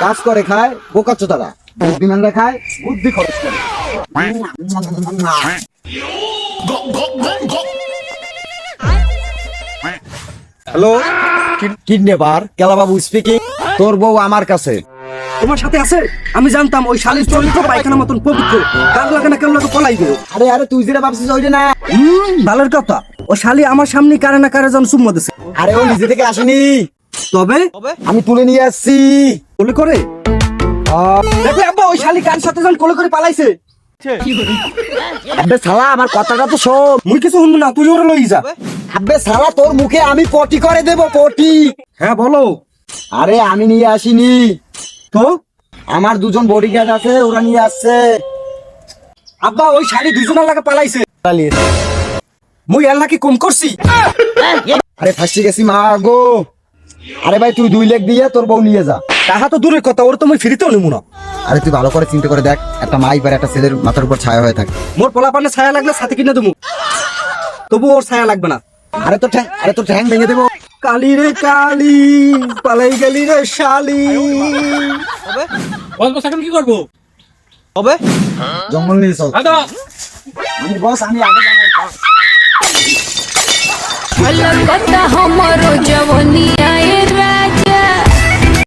কাজ করে খায় বোকাচ্ছো তারা, বুদ্ধিমানরা খায় বুদ্ধি খরচ করে। হ্যালো, কিডন্যাপার কেলা বাবু স্পিকিং। তোর বউ আমার কাছে। তোমার সাথে আছে? আমি জানতাম ওই শালীর চরিত্র পায়খানা মতন পবিত্র, গাছ লাগে না কেউ লাগে পলাই গেল। আরে আরে তুই যেটা ভাবছিস ওইটা না। ভালোর কথা, ও শালী আমার সামনে কারে না কারে যেন চুম্মা দিছে। আরে ও নিজে থেকে আসেনি, তবে আমি তুলে নিয়ে আসছি। কোলে করে দেখো আব্বা, ওই শালী কার সাথে যেন কোলে করে পালাইছে। আবে শালা আমার কথাটা তো শোন। মুই কিছু শুনবো না, তুই ওরা লই যা। আবে শালা তোর মুখে আমি পটি করে দেব, পটি। হ্যাঁ বলো। আরে আমি নিয়ে আসিনি তো আমার দুজন বডিগার্ড আছে, ওরা নিয়ে আসছে। আব্বা ওই শালী দুজনের লাগে পালাইছে, মুই আল্লাহ কি কম করছি? আরে ফাঁসি গেছি মা গো। আরে ভাই তুই 2 লাখ দিয়ে তোর বউ নিয়ে যা। তাহা তো দূরের কথা, ওর তো মুই ফিরিতেও নেবো না। আরে তুই ভালো করে চিন্তা করে দেখ, একটা মাই আর একটা ছেলের মাথার উপর ছায়া হয়ে থাকে। মোর পোলা পানে ছায়া লাগলে সাথে কিনে দেবো, তবু ওর ছায়া লাগবে না। আরে তো ঠ্যাং ভেঙে দেবো। কালি রে কালি, পালাই গেলি রে শালি। বস এখন কি করবো? হবে জঙ্গল নিয়ে চল। আমি বস, আমি আগে যাবো। अलग हमरो जवनिया रे।